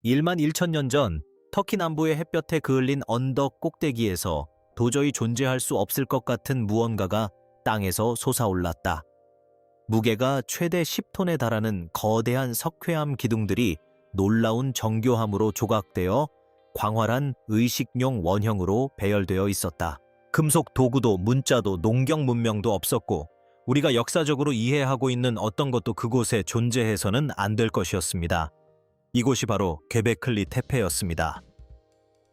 1만 1천 년 전 터키 남부의 햇볕에 그을린 언덕 꼭대기에서 도저히 존재할 수 없을 것 같은 무언가가 땅에서 솟아올랐다. 무게가 최대 10톤에 달하는 거대한 석회암 기둥들이 놀라운 정교함으로 조각되어 광활한 의식용 원형으로 배열되어 있었다. 금속 도구도 문자도 농경 문명도 없었고 우리가 역사적으로 이해하고 있는 어떤 것도 그곳에 존재해서는 안 될 것이었습니다. 이곳이 바로 괭베클리 테페였습니다.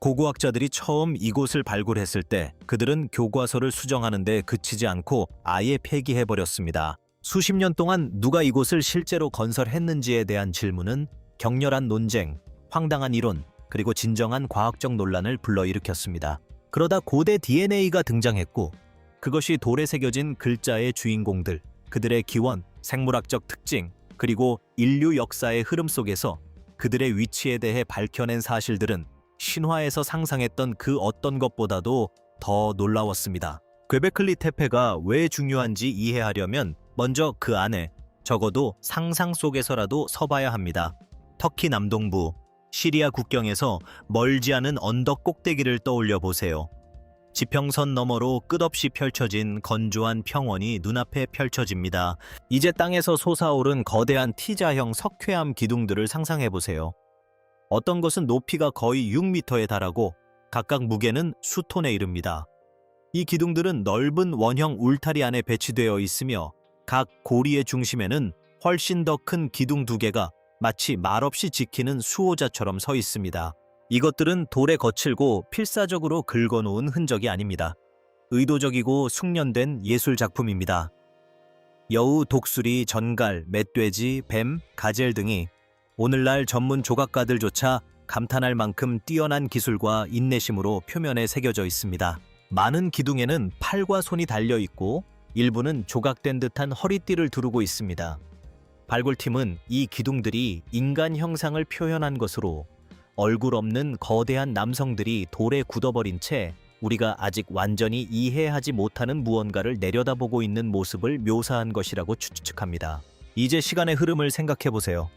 고고학자들이 처음 이곳을 발굴했을 때 그들은 교과서를 수정하는 데 그치지 않고 아예 폐기해버렸습니다. 수십 년 동안 누가 이곳을 실제로 건설했는지에 대한 질문은 격렬한 논쟁, 황당한 이론, 그리고 진정한 과학적 논란을 불러일으켰습니다. 그러다 고대 DNA가 등장했고 그것이 돌에 새겨진 글자의 주인공들, 그들의 기원, 생물학적 특징, 그리고 인류 역사의 흐름 속에서 그들의 위치에 대해 밝혀낸 사실들은 신화에서 상상했던 그 어떤 것보다도 더 놀라웠습니다. 괭베클리 테페가 왜 중요한지 이해하려면 먼저 그 안에 적어도 상상 속에서라도 서봐야 합니다. 터키 남동부, 시리아 국경에서 멀지 않은 언덕 꼭대기를 떠올려 보세요. 지평선 너머로 끝없이 펼쳐진 건조한 평원이 눈앞에 펼쳐집니다. 이제 땅에서 솟아오른 거대한 T자형 석회암 기둥들을 상상해보세요. 어떤 것은 높이가 거의 6m에 달하고 각각 무게는 수톤에 이릅니다. 이 기둥들은 넓은 원형 울타리 안에 배치되어 있으며 각 고리의 중심에는 훨씬 더 큰 기둥 두 개가 마치 말없이 지키는 수호자처럼 서 있습니다. 이것들은 돌에 거칠고 필사적으로 긁어놓은 흔적이 아닙니다. 의도적이고 숙련된 예술 작품입니다. 여우, 독수리, 전갈, 멧돼지, 뱀, 가젤 등이 오늘날 전문 조각가들조차 감탄할 만큼 뛰어난 기술과 인내심으로 표면에 새겨져 있습니다. 많은 기둥에는 팔과 손이 달려있고 일부는 조각된 듯한 허리띠를 두르고 있습니다. 발굴팀은 이 기둥들이 인간 형상을 표현한 것으로 얼굴 없는 거대한 남성들이 돌에 굳어버린 채 우리가 아직 완전히 이해하지 못하는 무언가를 내려다보고 있는 모습을 묘사한 것이라고 추측합니다. 이제 시간의 흐름을 생각해보세요.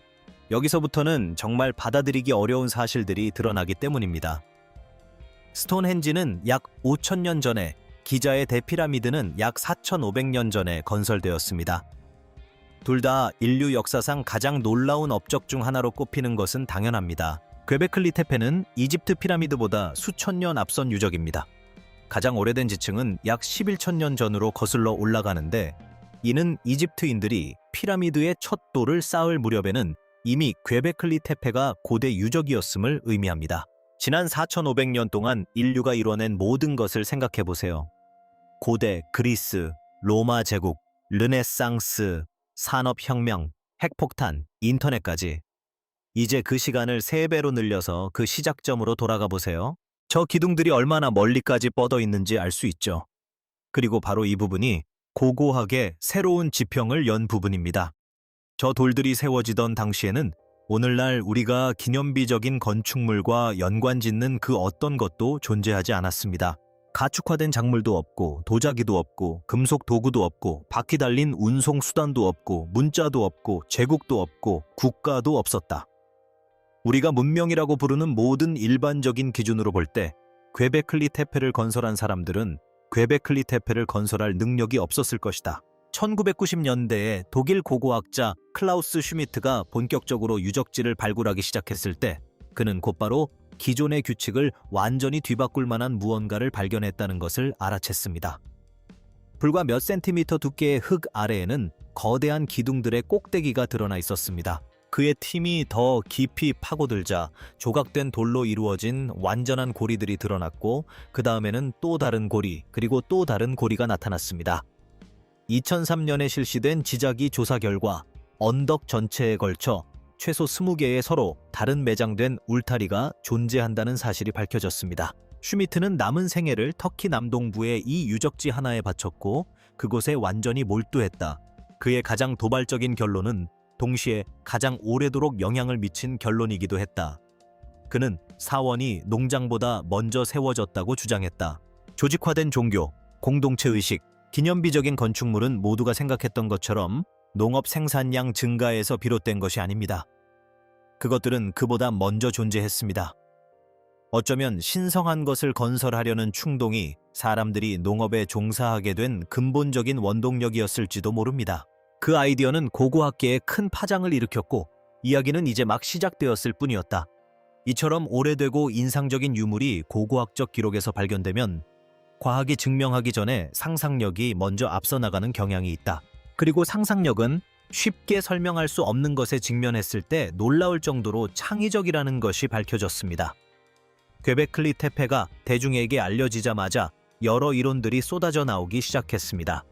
여기서부터는 정말 받아들이기 어려운 사실들이 드러나기 때문입니다. 스톤헨지는 약 5,000년 전에, 기자의 대피라미드는 약 4,500년 전에 건설되었습니다. 둘 다 인류 역사상 가장 놀라운 업적 중 하나로 꼽히는 것은 당연합니다. 괭베클리 테페는 이집트 피라미드보다 수천 년 앞선 유적입니다. 가장 오래된 지층은 약 11,000년 전으로 거슬러 올라가는데 이는 이집트인들이 피라미드의 첫 돌을 쌓을 무렵에는 이미 괭베클리 테페가 고대 유적이었음을 의미합니다. 지난 4,500년 동안 인류가 이뤄낸 모든 것을 생각해보세요. 고대 그리스, 로마 제국, 르네상스, 산업혁명, 핵폭탄, 인터넷까지. 이제 그 시간을 3배로 늘려서 그 시작점으로 돌아가 보세요. 저 기둥들이 얼마나 멀리까지 뻗어 있는지 알 수 있죠. 그리고 바로 이 부분이 고고하게 새로운 지평을 연 부분입니다. 저 돌들이 세워지던 당시에는 오늘날 우리가 기념비적인 건축물과 연관짓는 그 어떤 것도 존재하지 않았습니다. 가축화된 작물도 없고 도자기도 없고 금속 도구도 없고 바퀴 달린 운송 수단도 없고 문자도 없고 제국도 없고 국가도 없었다. 우리가 문명이라고 부르는 모든 일반적인 기준으로 볼 때 괭베클리 테페를 건설한 사람들은 괭베클리 테페를 건설할 능력이 없었을 것이다. 1990년대에 독일 고고학자 클라우스 슈미트가 본격적으로 유적지를 발굴하기 시작했을 때 그는 곧바로 기존의 규칙을 완전히 뒤바꿀 만한 무언가를 발견했다는 것을 알아챘습니다. 불과 몇 센티미터 두께의 흙 아래에는 거대한 기둥들의 꼭대기가 드러나 있었습니다. 그의 팀이 더 깊이 파고들자 조각된 돌로 이루어진 완전한 고리들이 드러났고 그 다음에는 또 다른 고리 그리고 또 다른 고리가 나타났습니다. 2003년에 실시된 지자기 조사 결과 언덕 전체에 걸쳐 최소 20개의 서로 다른 매장된 울타리가 존재한다는 사실이 밝혀졌습니다. 슈미트는 남은 생애를 터키 남동부의 이 유적지 하나에 바쳤고 그곳에 완전히 몰두했다. 그의 가장 도발적인 결론은 동시에 가장 오래도록 영향을 미친 결론이기도 했다. 그는 사원이 농장보다 먼저 세워졌다고 주장했다. 조직화된 종교, 공동체의식, 기념비적인 건축물은 모두가 생각했던 것처럼 농업 생산량 증가에서 비롯된 것이 아닙니다. 그것들은 그보다 먼저 존재했습니다. 어쩌면 신성한 것을 건설하려는 충동이 사람들이 농업에 종사하게 된 근본적인 원동력이었을지도 모릅니다. 그 아이디어는 고고학계에 큰 파장을 일으켰고 이야기는 이제 막 시작되었을 뿐이었다. 이처럼 오래되고 인상적인 유물이 고고학적 기록에서 발견되면 과학이 증명하기 전에 상상력이 먼저 앞서 나가는 경향이 있다. 그리고 상상력은 쉽게 설명할 수 없는 것에 직면했을 때 놀라울 정도로 창의적이라는 것이 밝혀졌습니다. 괴베클리 테페가 대중에게 알려지자마자 여러 이론들이 쏟아져 나오기 시작했습니다.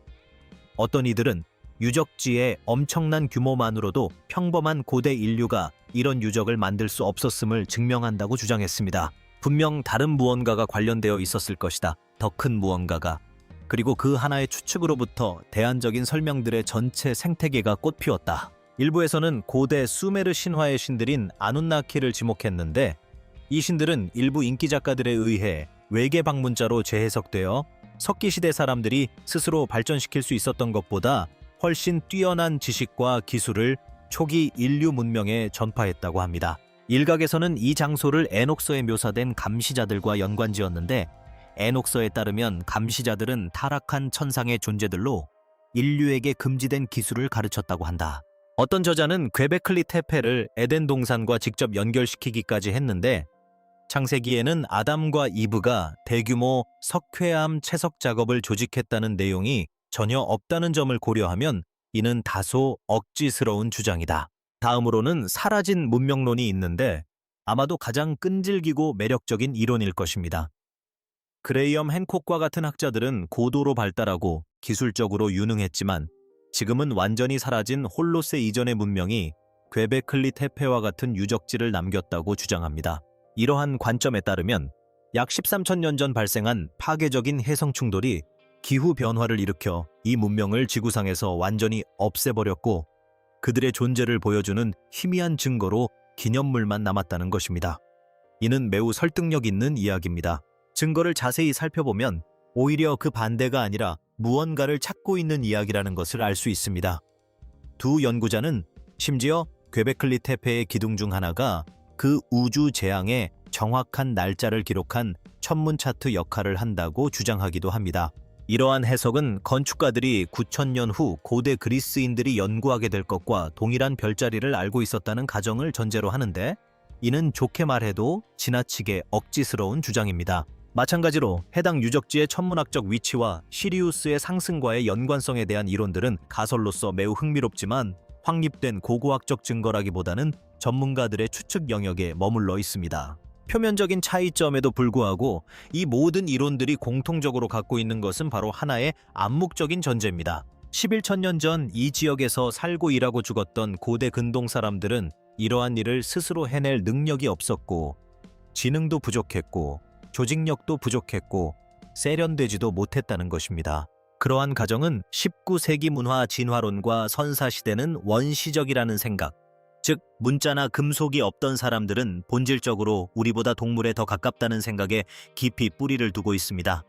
어떤 이들은 유적지의 엄청난 규모만으로도 평범한 고대 인류가 이런 유적을 만들 수 없었음을 증명한다고 주장했습니다. 분명 다른 무언가가 관련되어 있었을 것이다. 더 큰 무언가가. 그리고 그 하나의 추측으로부터 대안적인 설명들의 전체 생태계가 꽃피웠다. 일부에서는 고대 수메르 신화의 신들인 아눈나키를 지목했는데 이 신들은 일부 인기 작가들에 의해 외계 방문자로 재해석되어 석기시대 사람들이 스스로 발전시킬 수 있었던 것보다 훨씬 뛰어난 지식과 기술을 초기 인류 문명에 전파했다고 합니다. 일각에서는 이 장소를 에녹서에 묘사된 감시자들과 연관지었는데 에녹서에 따르면 감시자들은 타락한 천상의 존재들로 인류에게 금지된 기술을 가르쳤다고 한다. 어떤 저자는 괴베클리 테페를 에덴 동산과 직접 연결시키기까지 했는데 창세기에는 아담과 이브가 대규모 석회암 채석 작업을 조직했다는 내용이 전혀 없다는 점을 고려하면 이는 다소 억지스러운 주장이다. 다음으로는 사라진 문명론이 있는데 아마도 가장 끈질기고 매력적인 이론일 것입니다. 그레이엄 핸콕과 같은 학자들은 고도로 발달하고 기술적으로 유능했지만 지금은 완전히 사라진 홀로세 이전의 문명이 괴베클리 테페와 같은 유적지를 남겼다고 주장합니다. 이러한 관점에 따르면 약 13,000년 전 발생한 파괴적인 해성 충돌이 기후 변화를 일으켜 이 문명을 지구상에서 완전히 없애버렸고 그들의 존재를 보여주는 희미한 증거로 기념물만 남았다는 것입니다. 이는 매우 설득력 있는 이야기입니다. 증거를 자세히 살펴보면 오히려 그 반대가 아니라 무언가를 찾고 있는 이야기라는 것을 알 수 있습니다. 두 연구자는 심지어 괴베클리 테페의 기둥 중 하나가 그 우주 재앙의 정확한 날짜를 기록한 천문 차트 역할을 한다고 주장하기도 합니다. 이러한 해석은 건축가들이 9,000년 후 고대 그리스인들이 연구하게 될 것과 동일한 별자리를 알고 있었다는 가정을 전제로 하는데 이는 좋게 말해도 지나치게 억지스러운 주장입니다. 마찬가지로 해당 유적지의 천문학적 위치와 시리우스의 상승과의 연관성에 대한 이론들은 가설로서 매우 흥미롭지만 확립된 고고학적 증거라기보다는 전문가들의 추측 영역에 머물러 있습니다. 표면적인 차이점에도 불구하고 이 모든 이론들이 공통적으로 갖고 있는 것은 바로 하나의 암묵적인 전제입니다. 11,000년 전 이 지역에서 살고 일하고 죽었던 고대 근동 사람들은 이러한 일을 스스로 해낼 능력이 없었고 지능도 부족했고 조직력도 부족했고 세련되지도 못했다는 것입니다. 그러한 가정은 19세기 문화 진화론과 선사시대는 원시적이라는 생각, 즉 문자나 금속이 없던 사람들은 본질적으로 우리보다 동물에 더 가깝다는 생각에 깊이 뿌리를 두고 있습니다.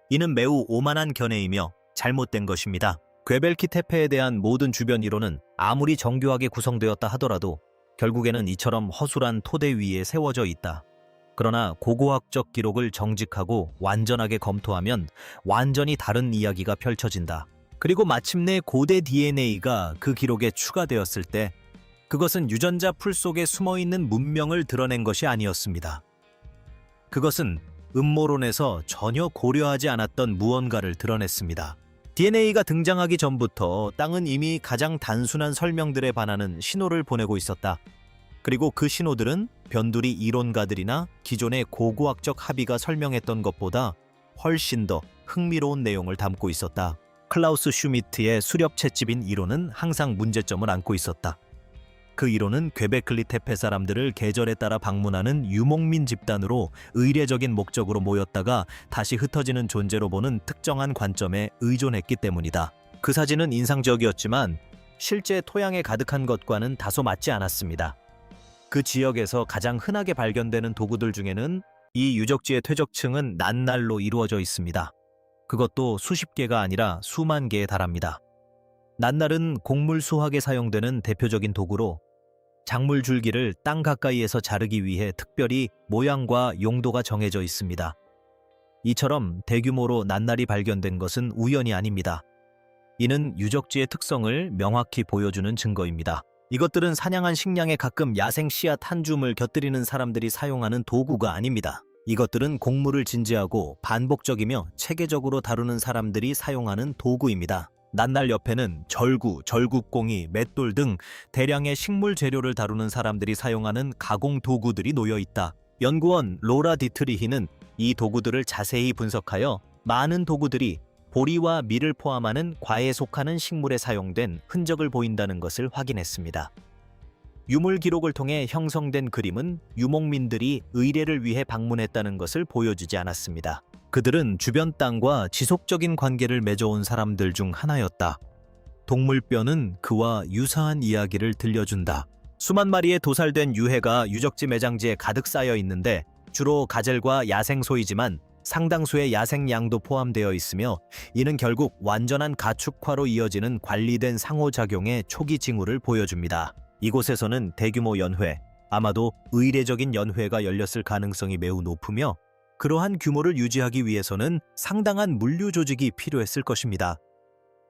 이는 매우 오만한 견해이며 잘못된 것입니다. 괴벨키 테페에 대한 모든 주변 이론은 아무리 정교하게 구성되었다 하더라도 결국에는 이처럼 허술한 토대 위에 세워져 있다. 그러나 고고학적 기록을 정직하고 완전하게 검토하면 완전히 다른 이야기가 펼쳐진다. 그리고 마침내 고대 DNA가 그 기록에 추가되었을 때 그것은 유전자 풀 속에 숨어있는 문명을 드러낸 것이 아니었습니다. 그것은 음모론에서 전혀 고려하지 않았던 무언가를 드러냈습니다. DNA가 등장하기 전부터 땅은 이미 가장 단순한 설명들에 반하는 신호를 보내고 있었다. 그리고 그 신호들은 변두리 이론가들이나 기존의 고고학적 합의가 설명했던 것보다 훨씬 더 흥미로운 내용을 담고 있었다. 클라우스 슈미트의 수렵 채집인 이론은 항상 문제점을 안고 있었다. 그 이론은 괴베클리 테페 사람들을 계절에 따라 방문하는 유목민 집단으로 의례적인 목적으로 모였다가 다시 흩어지는 존재로 보는 특정한 관점에 의존했기 때문이다. 그 사진은 인상적이었지만 실제 토양에 가득한 것과는 다소 맞지 않았습니다. 그 지역에서 가장 흔하게 발견되는 도구들 중에는 이 유적지의 퇴적층은 낱날로 이루어져 있습니다. 그것도 수십 개가 아니라 수만 개에 달합니다. 낱날은 곡물 수확에 사용되는 대표적인 도구로 작물 줄기를 땅 가까이에서 자르기 위해 특별히 모양과 용도가 정해져 있습니다. 이처럼 대규모로 낱날이 발견된 것은 우연이 아닙니다. 이는 유적지의 특성을 명확히 보여주는 증거입니다. 이것들은 사냥한 식량에 가끔 야생 씨앗 한 줌을 곁들이는 사람들이 사용하는 도구가 아닙니다. 이것들은 곡물을 진지하고 반복적이며 체계적으로 다루는 사람들이 사용하는 도구입니다. 낱날 옆에는 절구, 절구꽁이, 맷돌 등 대량의 식물 재료를 다루는 사람들이 사용하는 가공 도구들이 놓여 있다. 연구원 로라 디트리히는 이 도구들을 자세히 분석하여 많은 도구들이 보리와 밀을 포함하는 과에 속하는 식물에 사용된 흔적을 보인다는 것을 확인했습니다. 유물 기록을 통해 형성된 그림은 유목민들이 의뢰를 위해 방문했다는 것을 보여주지 않았습니다. 그들은 주변 땅과 지속적인 관계를 맺어온 사람들 중 하나였다. 동물뼈는 그와 유사한 이야기를 들려준다. 수만 마리의 도살된 유해가 유적지 매장지에 가득 쌓여 있는데 주로 가젤과 야생소이지만 상당수의 야생양도 포함되어 있으며 이는 결국 완전한 가축화로 이어지는 관리된 상호작용의 초기 징후를 보여줍니다. 이곳에서는 대규모 연회, 아마도 의례적인 연회가 열렸을 가능성이 매우 높으며 그러한 규모를 유지하기 위해서는 상당한 물류 조직이 필요했을 것입니다.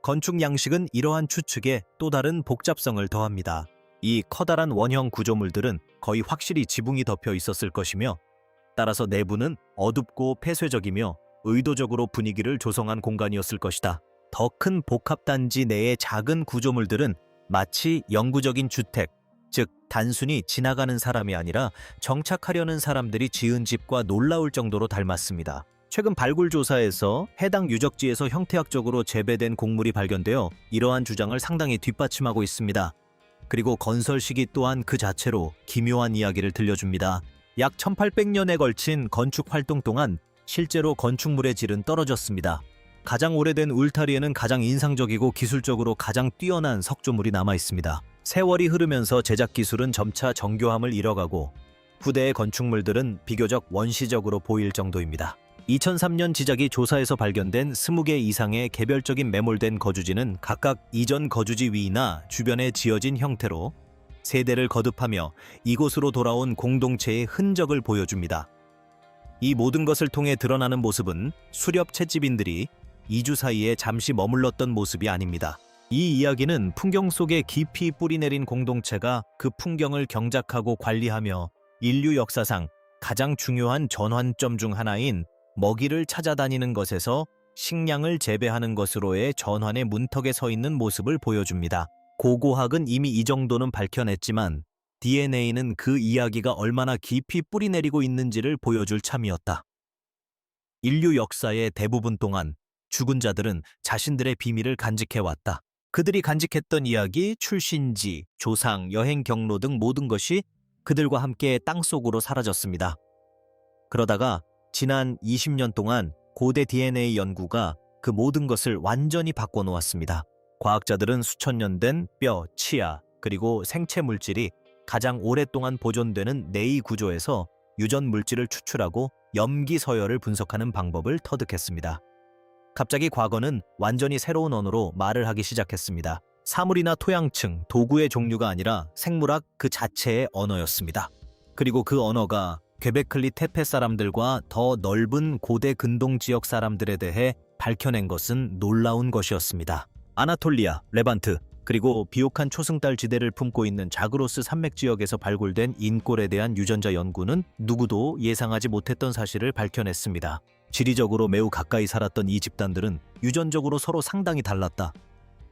건축 양식은 이러한 추측에 또 다른 복잡성을 더합니다. 이 커다란 원형 구조물들은 거의 확실히 지붕이 덮여 있었을 것이며 따라서 내부는 어둡고 폐쇄적이며 의도적으로 분위기를 조성한 공간이었을 것이다. 더 큰 복합단지 내의 작은 구조물들은 마치 영구적인 주택, 즉 단순히 지나가는 사람이 아니라 정착하려는 사람들이 지은 집과 놀라울 정도로 닮았습니다. 최근 발굴 조사에서 해당 유적지에서 형태학적으로 재배된 곡물이 발견되어 이러한 주장을 상당히 뒷받침하고 있습니다. 그리고 건설 시기 또한 그 자체로 기묘한 이야기를 들려줍니다. 약 1800년에 걸친 건축 활동 동안 실제로 건축물의 질은 떨어졌습니다. 가장 오래된 울타리에는 가장 인상적이고 기술적으로 가장 뛰어난 석조물이 남아 있습니다. 세월이 흐르면서 제작 기술은 점차 정교함을 잃어가고 후대의 건축물들은 비교적 원시적으로 보일 정도입니다. 2003년 지작이 조사에서 발견된 20개 이상의 개별적인 매몰된 거주지는 각각 이전 거주지 위나 주변에 지어진 형태로 세대를 거듭하며 이곳으로 돌아온 공동체의 흔적을 보여줍니다. 이 모든 것을 통해 드러나는 모습은 수렵 채집인들이 2주 사이에 잠시 머물렀던 모습이 아닙니다. 이 이야기는 풍경 속에 깊이 뿌리내린 공동체가 그 풍경을 경작하고 관리하며 인류 역사상 가장 중요한 전환점 중 하나인 먹이를 찾아다니는 것에서 식량을 재배하는 것으로의 전환의 문턱에 서 있는 모습을 보여줍니다. 고고학은 이미 이 정도는 밝혀냈지만 DNA는 그 이야기가 얼마나 깊이 뿌리내리고 있는지를 보여줄 참이었다. 인류 역사의 대부분 동안 죽은 자들은 자신들의 비밀을 간직해왔다. 그들이 간직했던 이야기, 출신지, 조상, 여행 경로 등 모든 것이 그들과 함께 땅속으로 사라졌습니다. 그러다가 지난 20년 동안 고대 DNA 연구가 그 모든 것을 완전히 바꿔놓았습니다. 과학자들은 수천 년 된 뼈, 치아, 그리고 생체 물질이 가장 오랫동안 보존되는 내이 구조에서 유전 물질을 추출하고 염기 서열을 분석하는 방법을 터득했습니다. 갑자기 과거는 완전히 새로운 언어로 말을 하기 시작했습니다. 사물이나 토양층, 도구의 종류가 아니라 생물학 그 자체의 언어였습니다. 그리고 그 언어가 퀘베클리 테페 사람들과 더 넓은 고대 근동 지역 사람들에 대해 밝혀낸 것은 놀라운 것이었습니다. 아나톨리아, 레반트, 그리고 비옥한 초승달 지대를 품고 있는 자그로스 산맥 지역에서 발굴된 인골에 대한 유전자 연구는 누구도 예상하지 못했던 사실을 밝혀냈습니다. 지리적으로 매우 가까이 살았던 이 집단들은 유전적으로 서로 상당히 달랐다.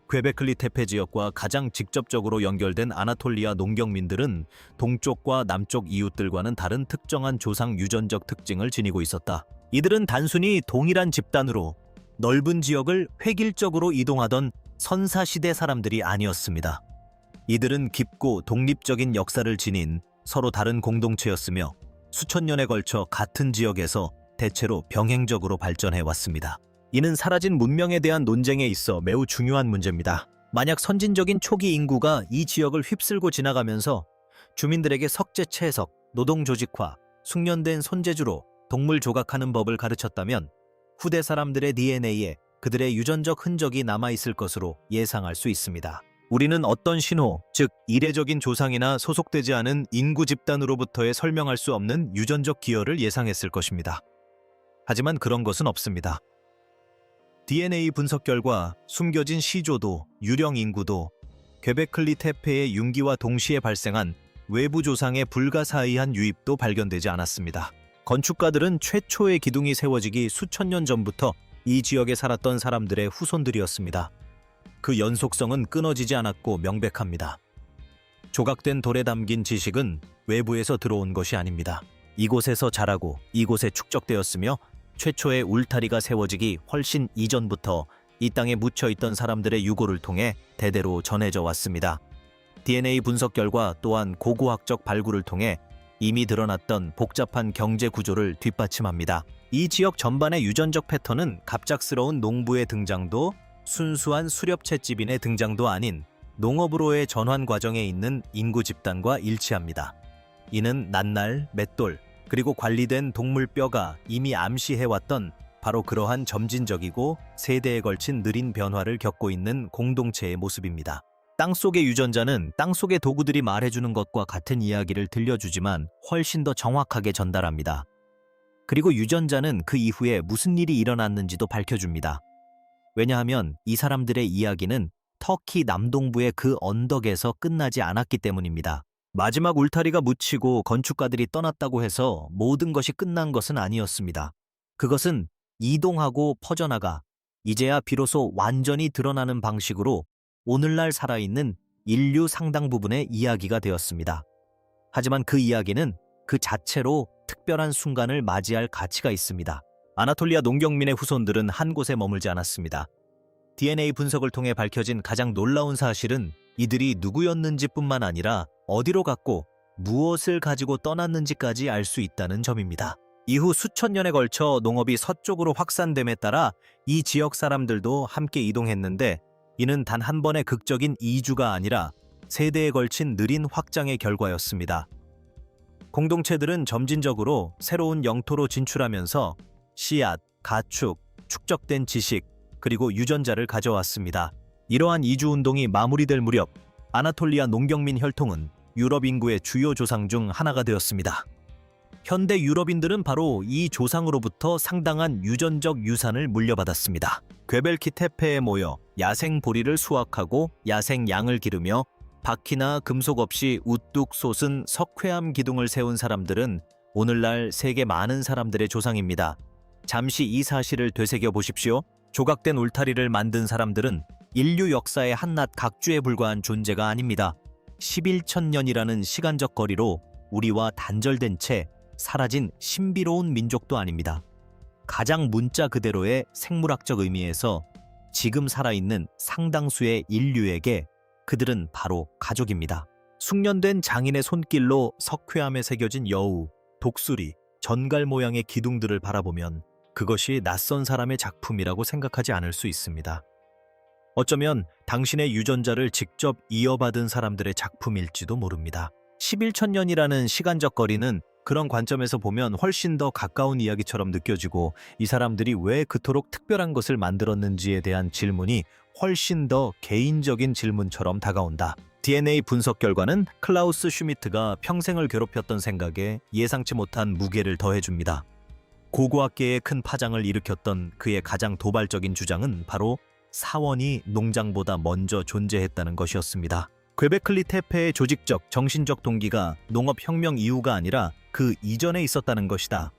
퀘베클리 테페 지역과 가장 직접적으로 연결된 아나톨리아 농경민들은 동쪽과 남쪽 이웃들과는 다른 특정한 조상 유전적 특징을 지니고 있었다. 이들은 단순히 동일한 집단으로 넓은 지역을 획일적으로 이동하던 선사시대 사람들이 아니었습니다. 이들은 깊고 독립적인 역사를 지닌 서로 다른 공동체였으며 수천 년에 걸쳐 같은 지역에서 대체로 병행적으로 발전해왔습니다. 이는 사라진 문명에 대한 논쟁에 있어 매우 중요한 문제입니다. 만약 선진적인 초기 인구가 이 지역을 휩쓸고 지나가면서 주민들에게 석재 채석, 노동 조직화, 숙련된 손재주로 동물 조각하는 법을 가르쳤다면 후대 사람들의 DNA에 그들의 유전적 흔적이 남아있을 것으로 예상할 수 있습니다. 우리는 어떤 신호, 즉 이례적인 조상이나 소속되지 않은 인구 집단으로부터의 설명할 수 없는 유전적 기여를 예상했을 것입니다. 하지만 그런 것은 없습니다. DNA 분석 결과 숨겨진 시조도, 유령 인구도, 괵베클리 테페의 융기와 동시에 발생한 외부 조상의 불가사의한 유입도 발견되지 않았습니다. 건축가들은 최초의 기둥이 세워지기 수천 년 전부터 이 지역에 살았던 사람들의 후손들이었습니다. 그 연속성은 끊어지지 않았고 명백합니다. 조각된 돌에 담긴 지식은 외부에서 들어온 것이 아닙니다. 이곳에서 자라고 이곳에 축적되었으며 최초의 울타리가 세워지기 훨씬 이전부터 이 땅에 묻혀있던 사람들의 유고를 통해 대대로 전해져 왔습니다. DNA 분석 결과 또한 고고학적 발굴을 통해 이미 드러났던 복잡한 경제 구조를 뒷받침합니다. 이 지역 전반의 유전적 패턴은 갑작스러운 농부의 등장도 순수한 수렵채집인의 등장도 아닌 농업으로의 전환 과정에 있는 인구 집단과 일치합니다. 이는 낱날, 맷돌, 그리고 관리된 동물 뼈가 이미 암시해왔던 바로 그러한 점진적이고 세대에 걸친 느린 변화를 겪고 있는 공동체의 모습입니다. 땅속의 유전자는 땅속의 도구들이 말해주는 것과 같은 이야기를 들려주지만 훨씬 더 정확하게 전달합니다. 그리고 유전자는 그 이후에 무슨 일이 일어났는지도 밝혀줍니다. 왜냐하면 이 사람들의 이야기는 터키 남동부의 그 언덕에서 끝나지 않았기 때문입니다. 마지막 울타리가 묻히고 건축가들이 떠났다고 해서 모든 것이 끝난 것은 아니었습니다. 그것은 이동하고 퍼져나가 이제야 비로소 완전히 드러나는 방식으로 오늘날 살아있는 인류 상당 부분의 이야기가 되었습니다. 하지만 그 이야기는 그 자체로 특별한 순간을 맞이할 가치가 있습니다. 아나톨리아 농경민의 후손들은 한 곳에 머물지 않았습니다. DNA 분석을 통해 밝혀진 가장 놀라운 사실은 이들이 누구였는지 뿐만 아니라 어디로 갔고 무엇을 가지고 떠났는지까지 알 수 있다는 점입니다. 이후 수천 년에 걸쳐 농업이 서쪽으로 확산됨에 따라 이 지역 사람들도 함께 이동했는데 이는 단 한 번의 극적인 이주가 아니라 세대에 걸친 느린 확장의 결과였습니다. 공동체들은 점진적으로 새로운 영토로 진출하면서 씨앗, 가축, 축적된 지식, 그리고 유전자를 가져왔습니다. 이러한 이주운동이 마무리될 무렵 아나톨리아 농경민 혈통은 유럽 인구의 주요 조상 중 하나가 되었습니다. 현대 유럽인들은 바로 이 조상으로부터 상당한 유전적 유산을 물려받았습니다. 괵벨키 테페에 모여 야생 보리를 수확하고 야생 양을 기르며 바퀴나 금속 없이 우뚝 솟은 석회암 기둥을 세운 사람들은 오늘날 세계 많은 사람들의 조상입니다. 잠시 이 사실을 되새겨 보십시오. 조각된 울타리를 만든 사람들은 인류 역사의 한낱 각주에 불과한 존재가 아닙니다. 11,000년이라는 시간적 거리로 우리와 단절된 채 사라진 신비로운 민족도 아닙니다. 가장 문자 그대로의 생물학적 의미에서 지금 살아있는 상당수의 인류에게 그들은 바로 가족입니다. 숙련된 장인의 손길로 석회암에 새겨진 여우, 독수리, 전갈 모양의 기둥들을 바라보면 그것이 낯선 사람의 작품이라고 생각하지 않을 수 있습니다. 어쩌면 당신의 유전자를 직접 이어받은 사람들의 작품일지도 모릅니다. 11,000년이라는 시간적 거리는 그런 관점에서 보면 훨씬 더 가까운 이야기처럼 느껴지고 이 사람들이 왜 그토록 특별한 것을 만들었는지에 대한 질문이 훨씬 더 개인적인 질문처럼 다가온다. DNA 분석 결과는 클라우스 슈미트가 평생을 괴롭혔던 생각에 예상치 못한 무게를 더해줍니다. 고고학계에 큰 파장을 일으켰던 그의 가장 도발적인 주장은 바로 사원이 농장보다 먼저 존재했다는 것이었습니다. 괵베클리 테페의 조직적, 정신적 동기가 농업혁명 이후가 아니라 그 이전에 있었다는 것이다.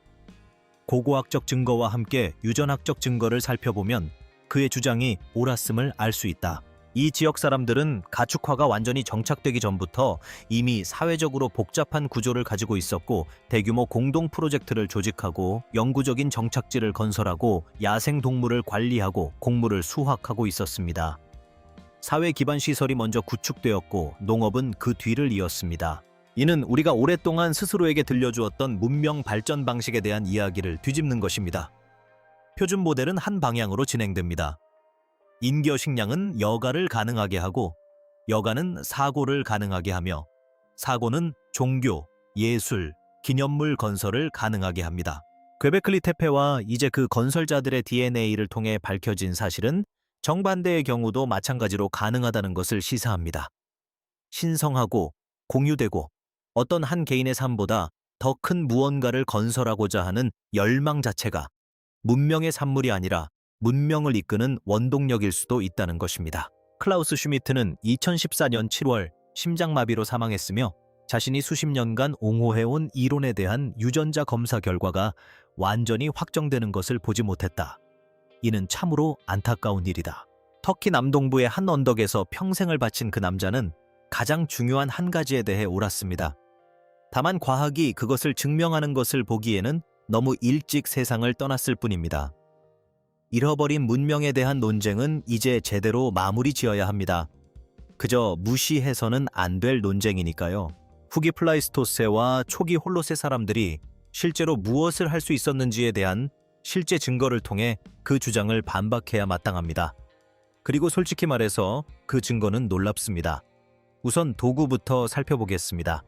고고학적 증거와 함께 유전학적 증거를 살펴보면 그의 주장이 옳았음을 알 수 있다. 이 지역 사람들은 가축화가 완전히 정착되기 전부터 이미 사회적으로 복잡한 구조를 가지고 있었고 대규모 공동 프로젝트를 조직하고 영구적인 정착지를 건설하고 야생 동물을 관리하고 곡물을 수확하고 있었습니다. 사회 기반 시설이 먼저 구축되었고 농업은 그 뒤를 이었습니다. 이는 우리가 오랫동안 스스로에게 들려주었던 문명 발전 방식에 대한 이야기를 뒤집는 것입니다. 표준 모델은 한 방향으로 진행됩니다. 인겨 식량은 여가를 가능하게 하고 여가는 사고를 가능하게 하며 사고는 종교, 예술, 기념물 건설을 가능하게 합니다. 괵베클리 테페와 이제 그 건설자들의 DNA를 통해 밝혀진 사실은 정반대의 경우도 마찬가지로 가능하다는 것을 시사합니다. 신성하고 공유되고 어떤 한 개인의 삶보다 더 큰 무언가를 건설하고자 하는 열망 자체가 문명의 산물이 아니라 문명을 이끄는 원동력일 수도 있다는 것입니다. 클라우스 슈미트는 2014년 7월 심장마비로 사망했으며 자신이 수십 년간 옹호해온 이론에 대한 유전자 검사 결과가 완전히 확정되는 것을 보지 못했다. 이는 참으로 안타까운 일이다. 터키 남동부의 한 언덕에서 평생을 바친 그 남자는 가장 중요한 한 가지에 대해 옳았습니다. 다만 과학이 그것을 증명하는 것을 보기에는 너무 일찍 세상을 떠났을 뿐입니다. 잃어버린 문명에 대한 논쟁은 이제 제대로 마무리 지어야 합니다. 그저 무시해서는 안 될 논쟁이니까요. 후기 플라이스토세와 초기 홀로세 사람들이 실제로 무엇을 할 수 있었는지에 대한 실제 증거를 통해 그 주장을 반박해야 마땅합니다. 그리고 솔직히 말해서 그 증거는 놀랍습니다. 우선 도구부터 살펴보겠습니다.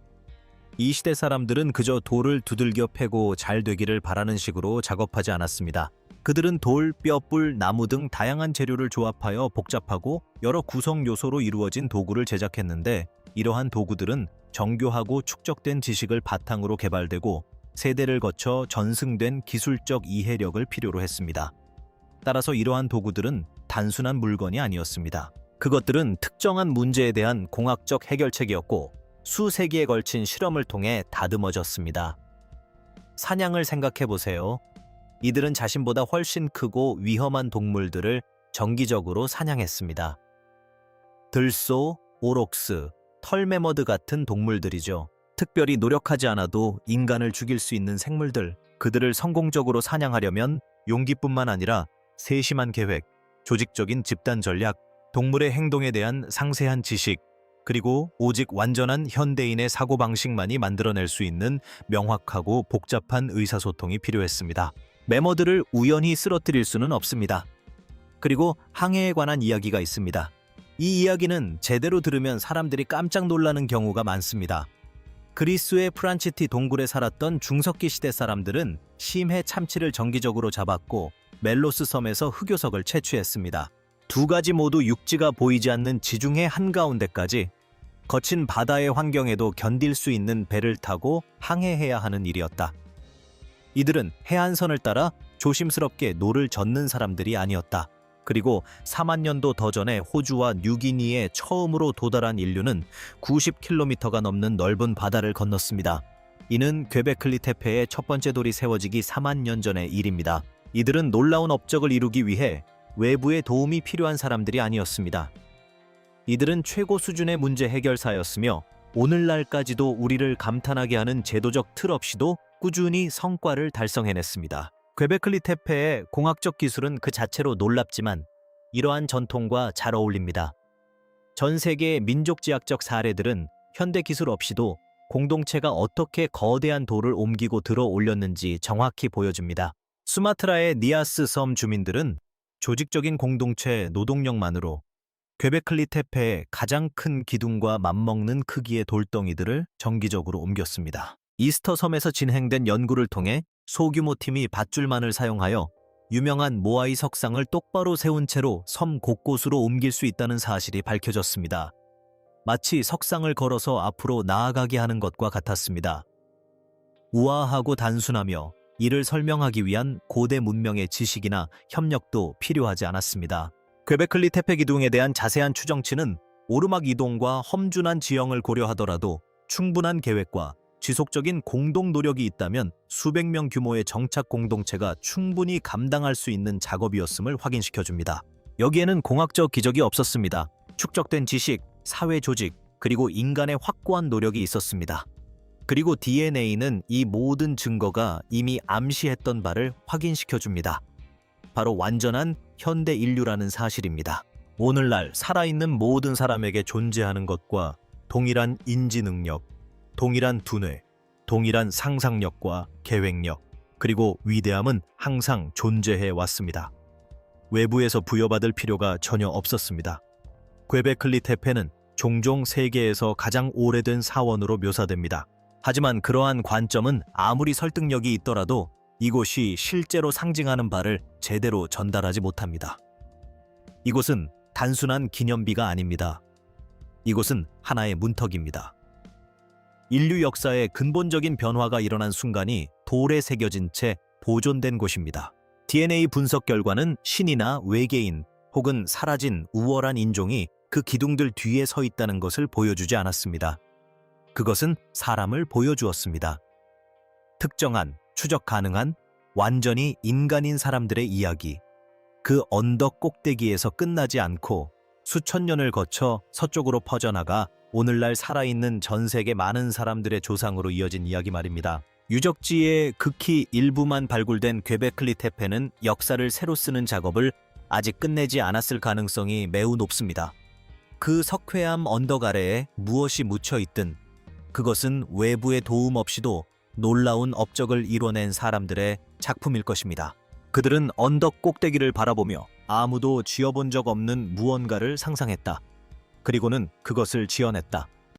이 시대 사람들은 그저 돌을 두들겨 패고 잘 되기를 바라는 식으로 작업하지 않았습니다. 그들은 돌, 뼈, 뿔, 나무 등 다양한 재료를 조합하여 복잡하고 여러 구성 요소로 이루어진 도구를 제작했는데, 이러한 도구들은 정교하고 축적된 지식을 바탕으로 개발되고 세대를 거쳐 전승된 기술적 이해력을 필요로 했습니다. 따라서 이러한 도구들은 단순한 물건이 아니었습니다. 그것들은 특정한 문제에 대한 공학적 해결책이었고 수세기에 걸친 실험을 통해 다듬어졌습니다. 사냥을 생각해 보세요. 이들은 자신보다 훨씬 크고 위험한 동물들을 정기적으로 사냥했습니다. 들소, 오록스, 털매머드 같은 동물들이죠. 특별히 노력하지 않아도 인간을 죽일 수 있는 생물들. 그들을 성공적으로 사냥하려면 용기뿐만 아니라 세심한 계획, 조직적인 집단 전략, 동물의 행동에 대한 상세한 지식, 그리고 오직 완전한 현대인의 사고방식만이 만들어낼 수 있는 명확하고 복잡한 의사소통이 필요했습니다. 매머드를 우연히 쓰러뜨릴 수는 없습니다. 그리고 항해에 관한 이야기가 있습니다. 이 이야기는 제대로 들으면 사람들이 깜짝 놀라는 경우가 많습니다. 그리스의 프란치티 동굴에 살았던 중석기 시대 사람들은 심해 참치를 정기적으로 잡았고 멜로스 섬에서 흑요석을 채취했습니다. 두 가지 모두 육지가 보이지 않는 지중해 한가운데까지 거친 바다의 환경에도 견딜 수 있는 배를 타고 항해해야 하는 일이었다. 이들은 해안선을 따라 조심스럽게 노를 젓는 사람들이 아니었다. 그리고 4만 년도 더 전에 호주와 뉴기니에 처음으로 도달한 인류는 90km가 넘는 넓은 바다를 건넜습니다. 이는 괭베클리 태페의 첫 번째 돌이 세워지기 4만 년 전의 일입니다. 이들은 놀라운 업적을 이루기 위해 외부의 도움이 필요한 사람들이 아니었습니다. 이들은 최고 수준의 문제 해결사였으며 오늘날까지도 우리를 감탄하게 하는 제도적 틀 없이도 꾸준히 성과를 달성해냈습니다. 괭베클리 태페의 공학적 기술은 그 자체로 놀랍지만 이러한 전통과 잘 어울립니다. 전 세계의 민족지향적 사례들은 현대 기술 없이도 공동체가 어떻게 거대한 돌을 옮기고 들어 올렸는지 정확히 보여줍니다. 수마트라의 니아스 섬 주민들은 조직적인 공동체 노동력만으로 괭베클리 태페의 가장 큰 기둥과 맞먹는 크기의 돌덩이들을 정기적으로 옮겼습니다. 이스터 섬에서 진행된 연구를 통해 소규모 팀이 밧줄만을 사용하여 유명한 모아이 석상을 똑바로 세운 채로 섬 곳곳으로 옮길 수 있다는 사실이 밝혀졌습니다. 마치 석상을 걸어서 앞으로 나아가게 하는 것과 같았습니다. 우아하고 단순하며 이를 설명하기 위한 고대 문명의 지식이나 협력도 필요하지 않았습니다. 괭베클리 태페 기둥에 대한 자세한 추정치는 오르막 이동과 험준한 지형을 고려하더라도 충분한 계획과 지속적인 공동 노력이 있다면 수백 명 규모의 정착 공동체가 충분히 감당할 수 있는 작업이었음을 확인시켜줍니다. 여기에는 공학적 기적이 없었습니다. 축적된 지식, 사회 조직, 그리고 인간의 확고한 노력이 있었습니다. 그리고 DNA는 이 모든 증거가 이미 암시했던 바를 확인시켜줍니다. 바로 완전한 현대 인류라는 사실입니다. 오늘날 살아있는 모든 사람에게 존재하는 것과 동일한 인지 능력, 동일한 두뇌, 동일한 상상력과 계획력, 그리고 위대함은 항상 존재해 왔습니다. 외부에서 부여받을 필요가 전혀 없었습니다. 괭베클리 태페는 종종 세계에서 가장 오래된 사원으로 묘사됩니다. 하지만 그러한 관점은 아무리 설득력이 있더라도 이곳이 실제로 상징하는 바를 제대로 전달하지 못합니다. 이곳은 단순한 기념비가 아닙니다. 이곳은 하나의 문턱입니다. 인류 역사의 근본적인 변화가 일어난 순간이 돌에 새겨진 채 보존된 곳입니다. DNA 분석 결과는 신이나 외계인 혹은 사라진 우월한 인종이 그 기둥들 뒤에 서 있다는 것을 보여주지 않았습니다. 그것은 사람을 보여주었습니다. 특정한, 추적 가능한, 완전히 인간인 사람들의 이야기. 그 언덕 꼭대기에서 끝나지 않고 수천 년을 거쳐 서쪽으로 퍼져나가 오늘날 살아있는 전 세계 많은 사람들의 조상으로 이어진 이야기 말입니다. 유적지의 극히 일부만 발굴된 괴베클리 테페는 역사를 새로 쓰는 작업을 아직 끝내지 않았을 가능성이 매우 높습니다. 그 석회암 언덕 아래에 무엇이 묻혀 있든 그것은 외부의 도움 없이도 놀라운 업적을 이뤄낸 사람들의 작품일 것입니다. 그들은 언덕 꼭대기를 바라보며 아무도 지어본 적 없는 무언가를 상상했다. 그리고는 그것을 지어냈다.